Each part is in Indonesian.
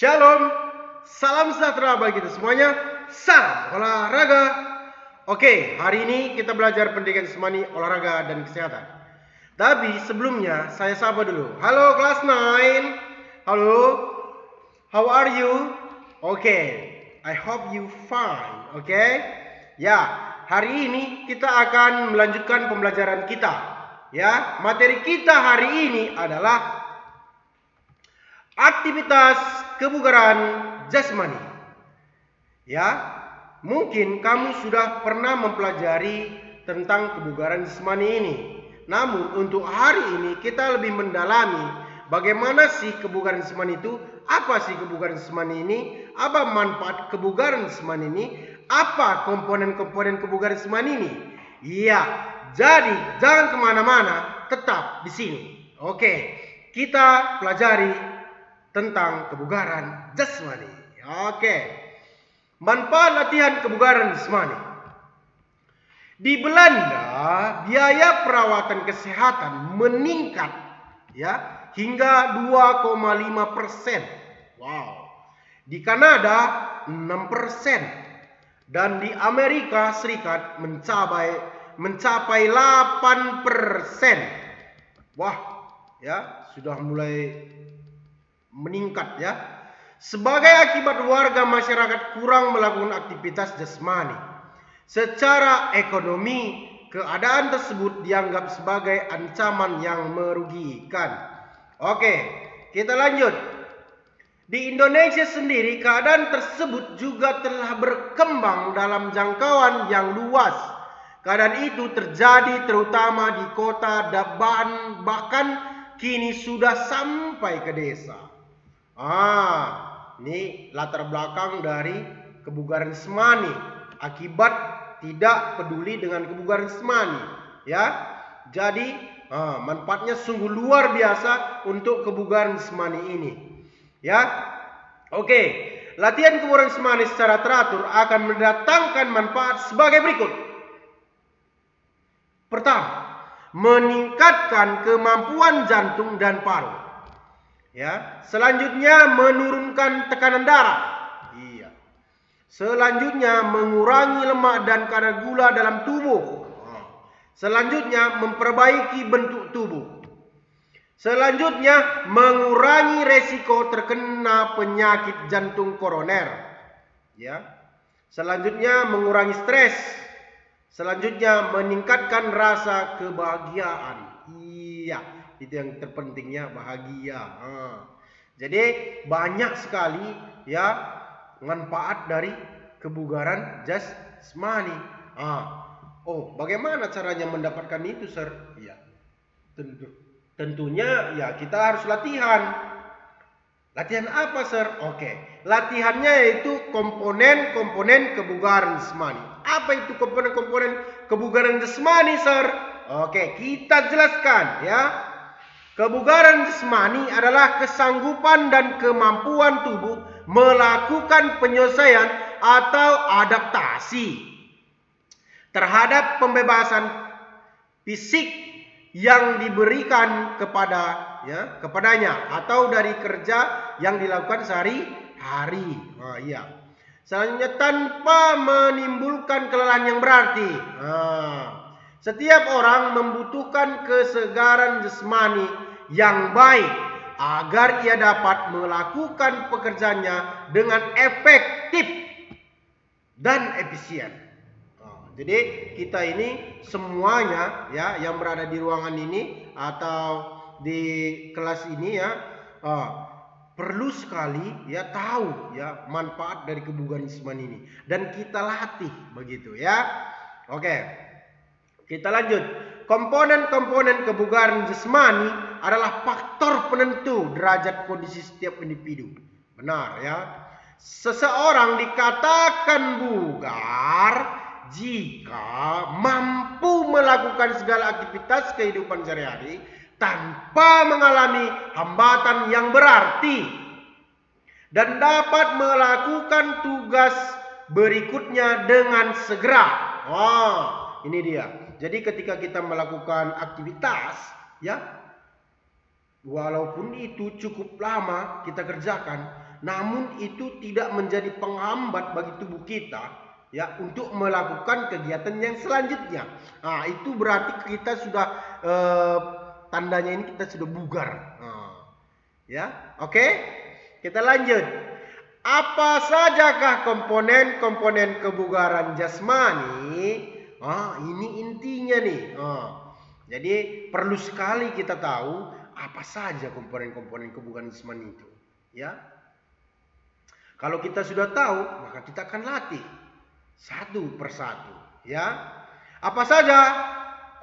Shalom, salam sejahtera bagi kita semuanya. Salam olahraga. Oke, hari ini kita belajar pendidikan jasmani, olahraga, dan kesehatan. Tapi sebelumnya saya sapa dulu. Halo kelas 9. Halo, how are you? Oke, I hope you fine. Oke, ya, hari ini kita akan melanjutkan pembelajaran kita. Ya, materi kita hari ini adalah aktivitas kebugaran jasmani. Ya, mungkin kamu sudah pernah mempelajari tentang kebugaran jasmani ini. Namun untuk hari ini kita lebih mendalami bagaimana sih kebugaran jasmani itu, apa sih kebugaran jasmani ini, apa manfaat kebugaran jasmani ini, apa komponen-komponen kebugaran jasmani ini. Iya, jadi jangan kemana-mana, tetap di sini. Oke, kita pelajari tentang kebugaran jasmani. Oke. Manfaat latihan kebugaran jasmani. Di Belanda, biaya perawatan kesehatan meningkat ya hingga 2,5%. Wow. Di Kanada 6% dan di Amerika Serikat mencapai 8%. Wah, ya, sudah mulai meningkat ya. Sebagai akibat warga masyarakat kurang melakukan aktivitas jasmani. Secara ekonomi, keadaan tersebut dianggap sebagai ancaman yang merugikan. Oke, kita lanjut. Di Indonesia sendiri, keadaan tersebut juga telah berkembang dalam jangkauan yang luas. Keadaan itu terjadi terutama di kota dan bahkan kini sudah sampai ke desa. Ini latar belakang dari kebugaran jasmani. Akibat tidak peduli dengan kebugaran jasmani, ya. Jadi manfaatnya sungguh luar biasa untuk kebugaran jasmani ini, ya. Oke, latihan kebugaran jasmani secara teratur akan mendatangkan manfaat sebagai berikut. Pertama, meningkatkan kemampuan jantung dan paru. Ya, selanjutnya menurunkan tekanan darah. Iya. Selanjutnya mengurangi lemak dan kadar gula dalam tubuh. Selanjutnya memperbaiki bentuk tubuh. Selanjutnya mengurangi resiko terkena penyakit jantung koroner. Ya. Selanjutnya mengurangi stres. Selanjutnya meningkatkan rasa kebahagiaan. Iya. Itu yang terpentingnya, bahagia. Jadi banyak sekali ya manfaat dari kebugaran jasmani. Bagaimana caranya mendapatkan itu, Sir? Ya, tentunya ya kita harus latihan. Latihan apa, Sir? Oke, latihannya yaitu komponen-komponen kebugaran jasmani. Apa itu komponen-komponen kebugaran jasmani, Sir? Oke, kita jelaskan ya. Kebugaran jasmani adalah kesanggupan dan kemampuan tubuh melakukan penyelesaian atau adaptasi terhadap pembebasan fisik yang diberikan kepadanya atau dari kerja yang dilakukan sehari-hari. Selanjutnya tanpa menimbulkan kelelahan yang berarti. Setiap orang membutuhkan kesegaran jasmani yang baik agar ia dapat melakukan pekerjaannya dengan efektif dan efisien. Jadi kita ini semuanya ya yang berada di ruangan ini atau di kelas ini ya perlu sekali ya tahu ya manfaat dari kebugaran jasmani ini dan kita latih begitu ya. Oke. Kita lanjut. Komponen-komponen kebugaran jasmani adalah faktor penentu derajat kondisi setiap individu. Benar ya. Seseorang dikatakan bugar jika mampu melakukan segala aktivitas kehidupan sehari-hari tanpa mengalami hambatan yang berarti dan dapat melakukan tugas berikutnya dengan segera. Ini dia. Jadi ketika kita melakukan aktivitas ya, walaupun itu cukup lama kita kerjakan, namun itu tidak menjadi penghambat bagi tubuh kita ya untuk melakukan kegiatan yang selanjutnya. Nah, itu berarti kita sudah tandanya ini kita sudah bugar. Ya, oke? Kita lanjut. Apa sajakah komponen-komponen kebugaran jasmani? Ini intinya nih. Jadi perlu sekali kita tahu apa saja komponen-komponen kebugaran jasmani itu, ya. Kalau kita sudah tahu, maka kita akan latih satu persatu, ya. Apa saja?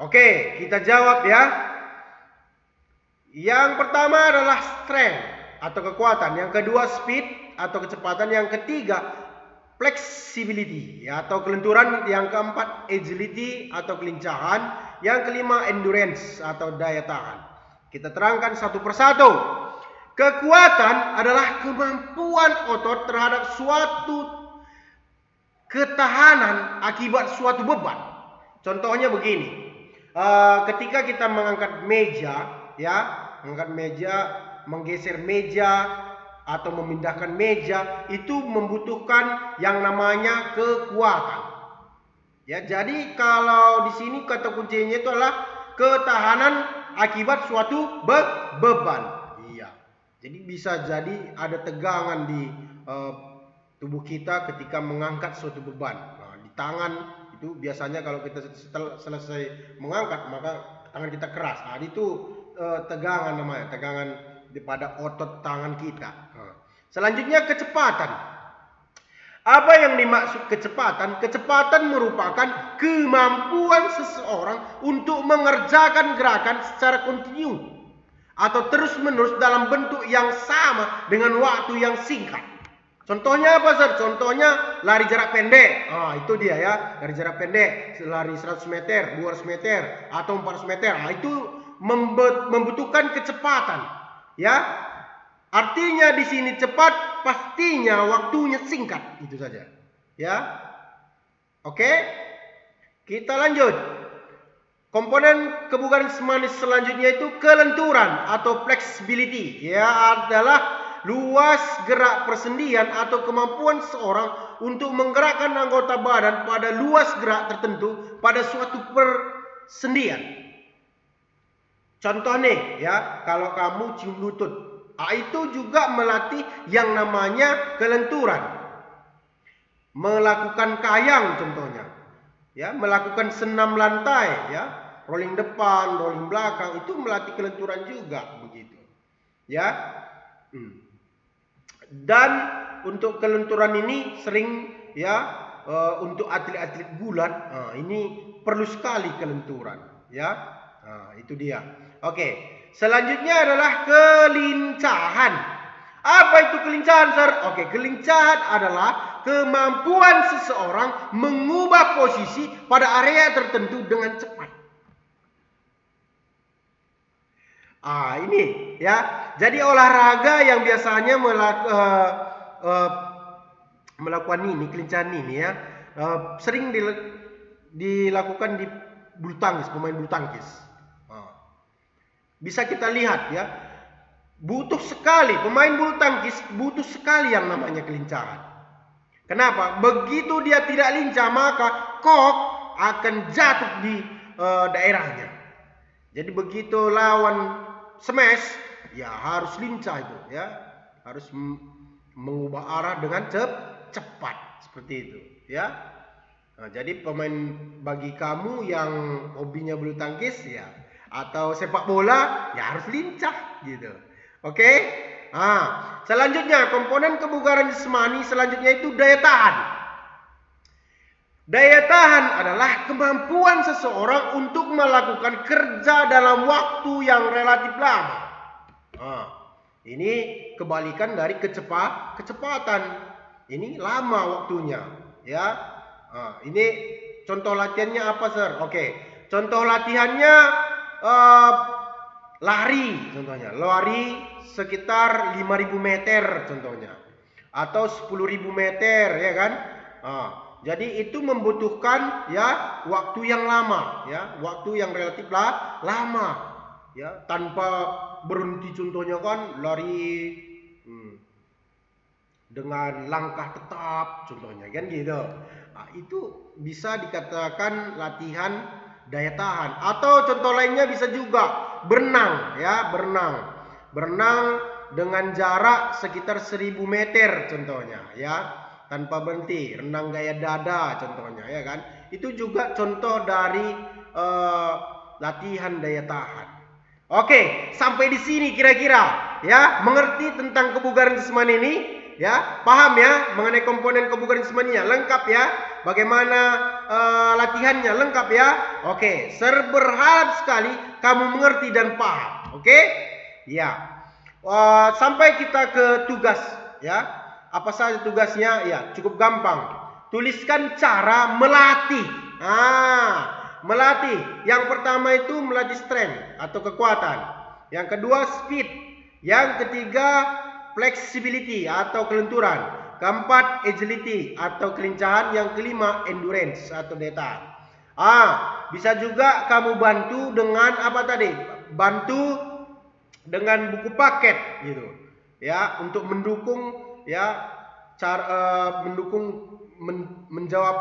Oke, kita jawab ya. Yang pertama adalah strength atau kekuatan, yang kedua speed atau kecepatan, yang ketiga flexibility ya, atau kelenturan, yang keempat agility atau kelincahan, yang kelima endurance atau daya tahan. Kita terangkan satu persatu. Kekuatan adalah kemampuan otot terhadap suatu ketahanan akibat suatu beban. Contohnya begini, ketika kita mengangkat meja, ya, mengangkat meja, menggeser meja atau memindahkan meja, itu membutuhkan yang namanya kekuatan. Ya, jadi kalau di sini kata kuncinya itu adalah ketahanan akibat suatu beban. Iya. Jadi bisa jadi ada tegangan di tubuh kita ketika mengangkat suatu beban. Nah, di tangan itu biasanya kalau kita selesai mengangkat maka tangan kita keras. Nah, itu tegangan namanya, tegangan pada otot tangan kita. Selanjutnya kecepatan. Apa yang dimaksud kecepatan? Kecepatan merupakan kemampuan seseorang untuk mengerjakan gerakan secara kontinu atau terus-menerus dalam bentuk yang sama dengan waktu yang singkat. Contohnya apa, Sir? Contohnya lari jarak pendek. Itu dia ya, lari jarak pendek, lari 100 meter, 200 meter atau 400 meter. Itu membutuhkan kecepatan, ya. Artinya di sini cepat, pastinya waktunya singkat, itu saja. Ya. Oke? Kita lanjut. Komponen kebugaran jasmani selanjutnya itu kelenturan atau flexibility, ya, adalah luas gerak persendian atau kemampuan seorang untuk menggerakkan anggota badan pada luas gerak tertentu pada suatu persendian. Contoh nih ya, kalau kamu cium lutut, itu juga melatih yang namanya kelenturan. Melakukan kayang contohnya, ya, melakukan senam lantai, ya, rolling depan, rolling belakang, itu melatih kelenturan juga begitu, ya. Dan untuk kelenturan ini sering ya untuk atlet-atlet gulat, ini perlu sekali kelenturan, ya. Itu dia. Oke, selanjutnya adalah kelincahan. Apa itu kelincahan, Sir? Oke, kelincahan adalah kemampuan seseorang mengubah posisi pada area tertentu dengan cepat. Ini ya. Jadi olahraga yang biasanya melakukan ini, kelincahan ini ya, sering dilakukan di bulu tangkis, pemain bulu tangkis. Bisa kita lihat ya, butuh sekali pemain bulu tangkis, butuh sekali yang namanya kelincahan. Kenapa? Begitu dia tidak lincah maka kok akan jatuh di daerahnya. Jadi begitu lawan smash, ya harus lincah itu, ya, harus mengubah arah dengan cepat seperti itu, ya. Jadi pemain, bagi kamu yang hobinya bulu tangkis ya atau sepak bola, ya harus lincah gitu. Oke? Selanjutnya komponen kebugaran jasmani selanjutnya itu daya tahan. Daya tahan adalah kemampuan seseorang untuk melakukan kerja dalam waktu yang relatif lama. Ini kebalikan dari kecepatan. Ini lama waktunya, ya. Ini contoh latihannya apa, Sir? Oke, contoh latihannya lari, contohnya lari sekitar 5.000 meter contohnya, atau 10.000 meter, ya kan? Jadi itu membutuhkan ya waktu yang lama, ya, waktu yang relatif lama, ya, tanpa berhenti. Contohnya kan lari dengan langkah tetap contohnya kan gitu. Nah, itu bisa dikatakan latihan daya tahan. Atau contoh lainnya bisa juga berenang ya, berenang dengan jarak sekitar 1000 meter contohnya ya, tanpa berhenti, renang gaya dada contohnya ya kan. Itu juga contoh dari latihan daya tahan. Oke, sampai di sini kira-kira ya, mengerti tentang kebugaran jasmani ini ya, paham ya mengenai komponen kebugaran jasmaninya, lengkap ya. Bagaimana latihannya lengkap ya. Oke, berharap sekali kamu mengerti dan paham. Oke? Ya. Sampai kita ke tugas ya. Apa saja tugasnya? Ya, cukup gampang. Tuliskan cara melatih. Melatih. Yang pertama itu melatih strength atau kekuatan. Yang kedua speed. Yang ketiga flexibility atau kelenturan. Keempat agility atau kelincahan. Yang kelima endurance atau daya tahan. Bisa juga kamu bantu dengan apa tadi? Bantu dengan buku paket gitu. Ya, untuk mendukung ya cara menjawab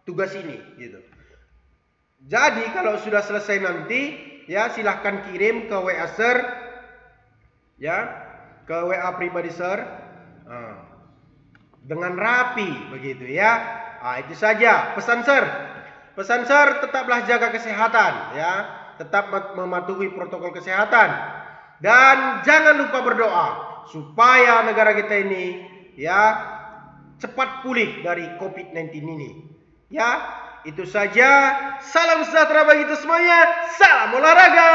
tugas ini gitu. Jadi kalau sudah selesai nanti ya silahkan kirim ke WA Sir ya, ke WA pribadi Sir dengan rapi begitu ya. Itu saja pesan Sir. Pesan Sir, tetaplah jaga kesehatan ya, tetap mematuhi protokol kesehatan dan jangan lupa berdoa supaya negara kita ini ya cepat pulih dari COVID-19 ini. Ya, itu saja. Salam sejahtera bagi kita semuanya. Salam olahraga.